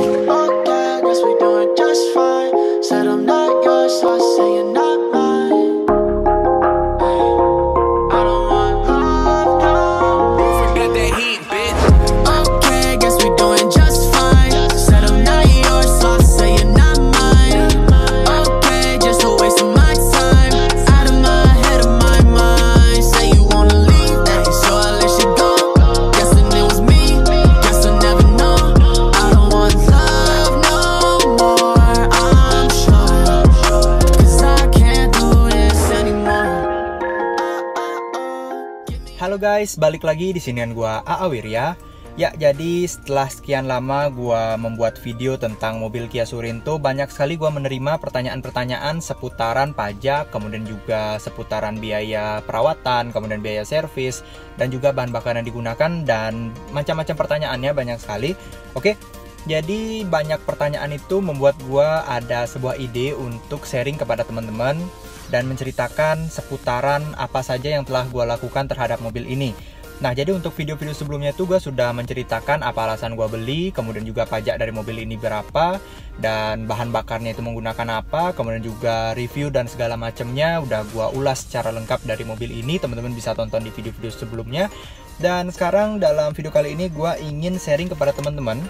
Okay, guess we doing just fine. Said I'm not yours, so I say you're not mine. Hey, I don't want love no more. Forget that heat, bitch. Okay, guess we doing just fine. Said I'm not yours, so I say you're not mine. Okay, just a waste of my time. Out of my head, of my mind. Say you wanna leave, hey, so I let you go. Guessing it was me, guess I'll never know. I don't want love no more, I'm sure. Cause I can't do this anymore. Halo guys, balik lagi di sinian gua AA Wirya. Ya, jadi setelah sekian lama gua membuat video tentang mobil Kia Sorento, banyak sekali gua menerima pertanyaan-pertanyaan seputaran pajak, kemudian juga seputaran biaya perawatan, kemudian biaya servis, dan juga bahan bakar yang digunakan, dan macam-macam pertanyaannya banyak sekali. Oke, jadi banyak pertanyaan itu membuat gua ada sebuah ide untuk sharing kepada teman-teman dan menceritakan seputaran apa saja yang telah gua lakukan terhadap mobil ini. Nah, jadi untuk video-video sebelumnya itu gue sudah menceritakan apa alasan gue beli, kemudian juga pajak dari mobil ini berapa, dan bahan bakarnya itu menggunakan apa, kemudian juga review dan segala macamnya udah gue ulas secara lengkap dari mobil ini. Teman-teman bisa tonton di video-video sebelumnya. Dan sekarang dalam video kali ini gue ingin sharing kepada teman-teman,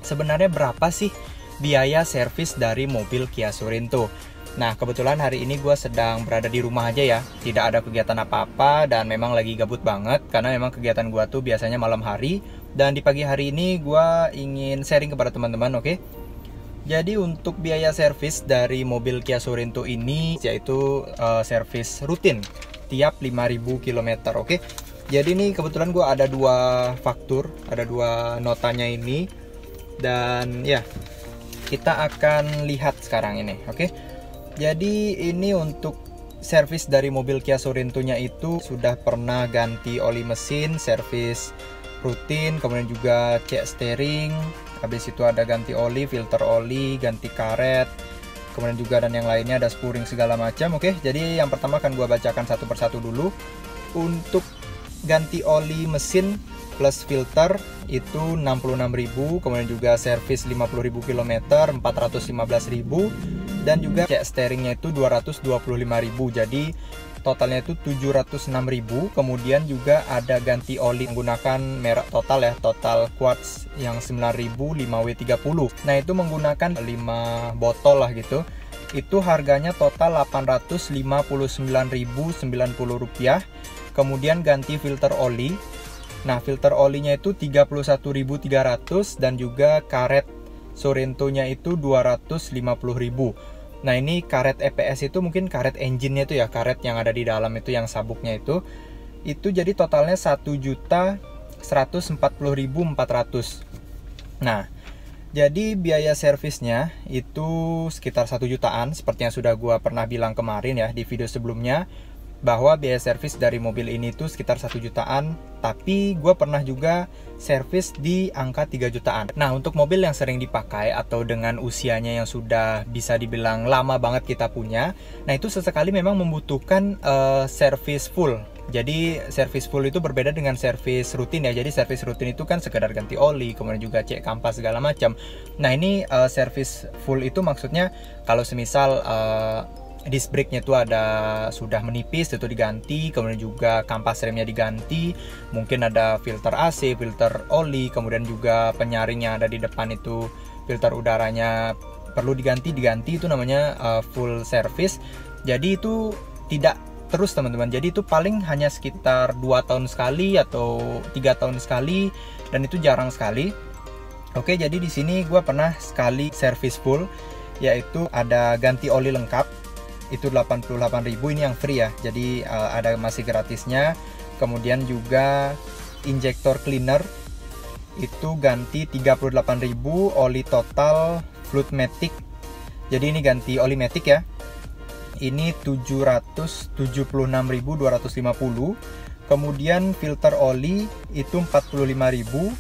sebenarnya berapa sih biaya servis dari mobil Kia Sorento. Nah, kebetulan hari ini gue sedang berada di rumah aja ya, tidak ada kegiatan apa-apa, dan memang lagi gabut banget karena memang kegiatan gue tuh biasanya malam hari, dan di pagi hari ini gue ingin sharing kepada teman-teman. Oke. Jadi untuk biaya servis dari mobil Kia Sorento ini yaitu servis rutin tiap 5.000 km. Oke. Jadi ini kebetulan gue ada dua faktur, ada dua notanya ini, dan ya kita akan lihat sekarang ini. Oke. Jadi ini untuk servis dari mobil Kia Sorento-nya itu sudah pernah ganti oli mesin, servis rutin, kemudian juga cek steering, habis itu ada ganti oli, filter oli, ganti karet, kemudian juga dan yang lainnya ada spuring segala macam. Oke, jadi yang pertama akan gua bacakan satu persatu dulu. Untuk ganti oli mesin plus filter itu 66.000, kemudian juga servis 50.000 km 415.000, dan juga cek steeringnya itu 225.000, jadi totalnya itu 706.000. Kemudian juga ada ganti oli menggunakan merek Total ya, Total Quartz yang 9.000 5W30. Nah, itu menggunakan 5 botol lah gitu. Itu harganya total 859.090 rupiah. Kemudian ganti filter oli. Nah, filter olinya itu 31.300, dan juga karet Sorento-nya itu 250.000. Nah, ini karet EPS itu mungkin karet engine-nya itu ya, karet yang ada di dalam itu yang sabuknya itu jadi totalnya 1.140.400. Nah, jadi biaya servisnya itu sekitar 1 jutaan seperti yang sudah gua pernah bilang kemarin ya di video sebelumnya, bahwa biaya servis dari mobil ini tuh sekitar 1 jutaan, tapi gue pernah juga servis di angka 3 jutaan. Nah, untuk mobil yang sering dipakai atau dengan usianya yang sudah bisa dibilang lama banget kita punya, nah itu sesekali memang membutuhkan servis full. Jadi servis full itu berbeda dengan servis rutin ya. Jadi servis rutin itu kan sekedar ganti oli, kemudian juga cek kampas segala macam. Nah, ini servis full itu maksudnya kalau semisal disc brake-nya itu sudah menipis, itu diganti, kemudian juga kampas remnya diganti, mungkin ada filter AC, filter oli, kemudian juga penyaring yang ada di depan itu, filter udaranya perlu diganti, itu namanya full service. Jadi itu tidak terus teman-teman, jadi itu paling hanya sekitar 2 tahun sekali atau 3 tahun sekali, dan itu jarang sekali. Oke, jadi di sini gue pernah sekali servis full, yaitu ada ganti oli lengkap, itu 88.000, ini yang free ya, jadi ada masih gratisnya. Kemudian juga injektor cleaner itu ganti 38.000, oli total fluid matic, jadi ini ganti oli matic ya, ini 776.250. Kemudian filter oli itu 45.000.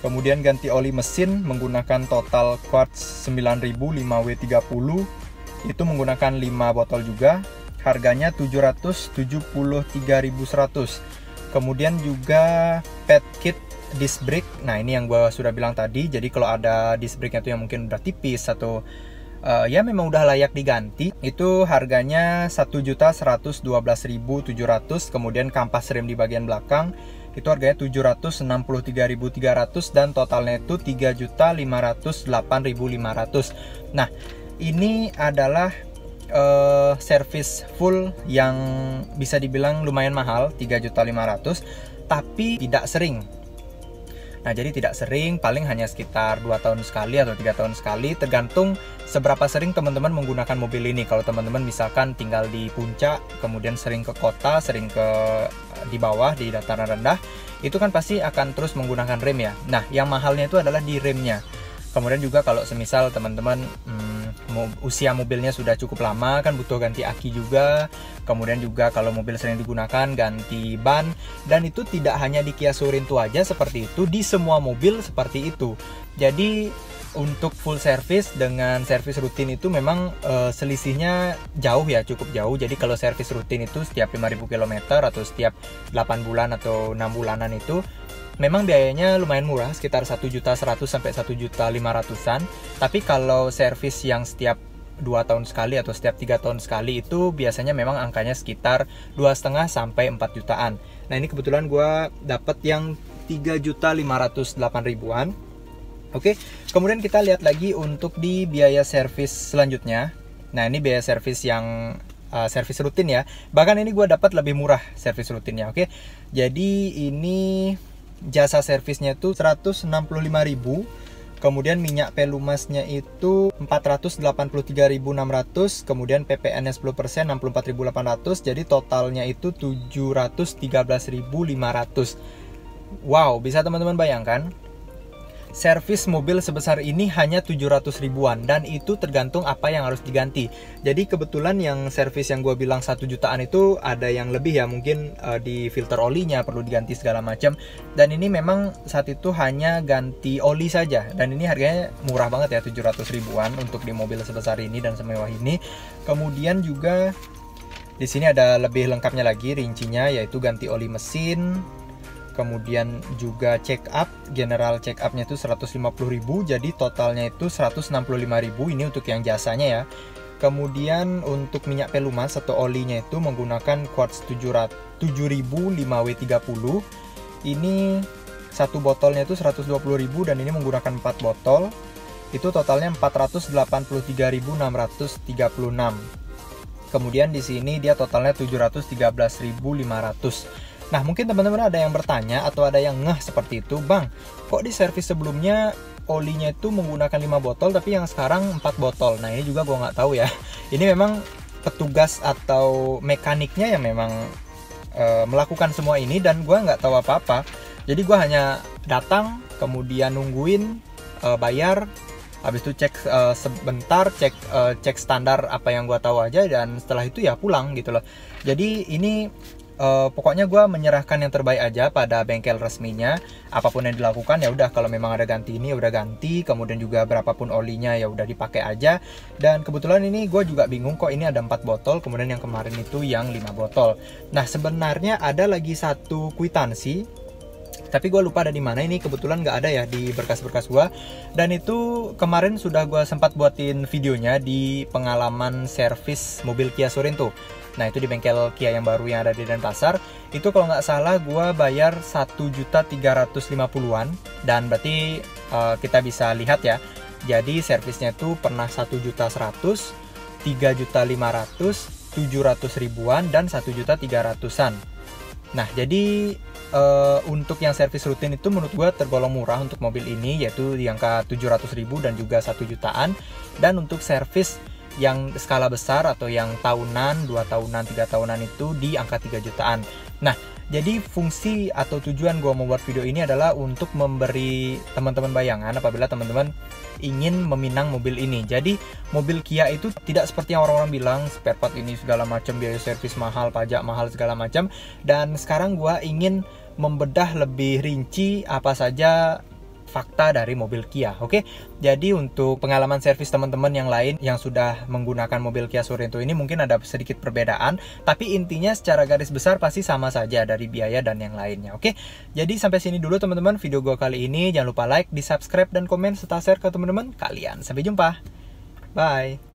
Kemudian ganti oli mesin menggunakan Total Quartz 9.000 5W30, itu menggunakan 5 botol juga, harganya 773.100. Kemudian juga pet kit disc brake. Nah ini yang gue sudah bilang tadi, jadi kalau ada disc brake-nya tuh yang mungkin udah tipis atau ya memang udah layak diganti, itu harganya 1.112.700. Kemudian kampas rem di bagian belakang itu harganya 763.300 dan totalnya itu 3.508.500. Nah ini adalah servis full yang bisa dibilang lumayan mahal, 3.500.000, tapi tidak sering. Nah jadi tidak sering, paling hanya sekitar 2 tahun sekali atau 3 tahun sekali, tergantung seberapa sering teman-teman menggunakan mobil ini. Kalau teman-teman misalkan tinggal di puncak, kemudian sering ke kota, sering ke di bawah, di dataran rendah, itu kan pasti akan terus menggunakan rem ya. Nah yang mahalnya itu adalah di remnya. Kemudian juga kalau semisal teman-teman usia mobilnya sudah cukup lama, kan butuh ganti aki juga. Kemudian juga kalau mobil sering digunakan, ganti ban. Dan itu tidak hanya di Kia Sorento aja seperti itu, di semua mobil seperti itu. Jadi untuk full service dengan servis rutin itu memang selisihnya jauh ya, cukup jauh. Jadi kalau servis rutin itu setiap 5.000 km atau setiap 8 bulan atau 6 bulanan itu memang biayanya lumayan murah, sekitar 1.100.000 sampai 1.500.000-an. Tapi kalau servis yang setiap 2 tahun sekali atau setiap 3 tahun sekali itu biasanya memang angkanya sekitar 2,5 sampai 4 jutaan. Nah ini kebetulan gue dapet yang 3.508.000-an. Oke, kemudian kita lihat lagi untuk di biaya servis selanjutnya. Nah ini biaya servis yang servis rutin ya. Bahkan ini gue dapat lebih murah servis rutinnya. Oke, jadi ini jasa servisnya itu 165.000. Kemudian minyak pelumasnya itu 483.600, kemudian PPN-nya 10% 64.800, jadi totalnya itu 713.500. Wow, bisa teman-teman bayangkan? Servis mobil sebesar ini hanya 700 ribuan, dan itu tergantung apa yang harus diganti. Jadi kebetulan yang servis yang gue bilang 1 jutaan itu ada yang lebih ya, mungkin di filter olinya perlu diganti segala macam. Dan ini memang saat itu hanya ganti oli saja, dan ini harganya murah banget ya, 700 ribuan untuk di mobil sebesar ini dan semewah ini. Kemudian juga di sini ada lebih lengkapnya lagi rincinya, yaitu ganti oli mesin. Kemudian juga check up, general check upnya itu 150.000, jadi totalnya itu 165.000. Ini untuk yang jasanya ya. Kemudian untuk minyak pelumas atau olinya itu menggunakan quartz 7000 5W30. Ini satu botolnya itu 120.000 dan ini menggunakan 4 botol. Itu totalnya 483.636. Kemudian di sini dia totalnya 713.500. Nah mungkin teman-teman ada yang bertanya atau ada yang ngeh seperti itu, Bang, kok di servis sebelumnya olinya itu menggunakan 5 botol tapi yang sekarang 4 botol. Nah ini juga gue nggak tahu ya. Ini memang petugas atau mekaniknya yang memang melakukan semua ini, dan gue nggak tahu apa-apa. Jadi gue hanya datang, kemudian nungguin, bayar, habis itu cek sebentar, cek standar apa yang gue tahu aja, dan setelah itu ya pulang gitu loh. Jadi ini pokoknya gue menyerahkan yang terbaik aja pada bengkel resminya. Apapun yang dilakukan ya udah, kalau memang ada ganti ini ya udah ganti, kemudian juga berapapun olinya ya udah dipakai aja. Dan kebetulan ini gue juga bingung kok ini ada 4 botol, kemudian yang kemarin itu yang 5 botol. Nah sebenarnya ada lagi satu kwitansi, tapi gue lupa ada di mana. Ini kebetulan nggak ada ya di berkas-berkas gue. Dan itu kemarin sudah gue sempat buatin videonya di pengalaman servis mobil Kia Sorento. Nah itu di bengkel Kia yang baru yang ada di Denpasar. Itu kalau nggak salah gue bayar 1.350.000-an. Dan berarti kita bisa lihat ya. Jadi servisnya itu pernah 1.100.000, 3.500.000, 700 ribuan, dan 1.300.000-an. Nah jadi untuk yang servis rutin itu menurut gue tergolong murah untuk mobil ini, yaitu di angka 700.000 dan juga 1 jutaan. Dan untuk servis yang skala besar atau yang tahunan, 2 tahunan, 3 tahunan itu di angka 3 jutaan. Nah jadi fungsi atau tujuan gue membuat video ini adalah untuk memberi teman-teman bayangan apabila teman-teman ingin meminang mobil ini. Jadi mobil Kia itu tidak seperti yang orang-orang bilang spare part ini segala macam, biaya servis mahal, pajak mahal segala macam. Dan sekarang gue ingin membedah lebih rinci apa saja fakta dari mobil Kia. Oke, jadi untuk pengalaman servis teman-teman yang lain yang sudah menggunakan mobil Kia Sorento ini mungkin ada sedikit perbedaan, tapi intinya secara garis besar pasti sama saja dari biaya dan yang lainnya. Oke, jadi sampai sini dulu teman-teman video gue kali ini. Jangan lupa like, di subscribe, dan komen serta share ke teman-teman kalian. Sampai jumpa, bye.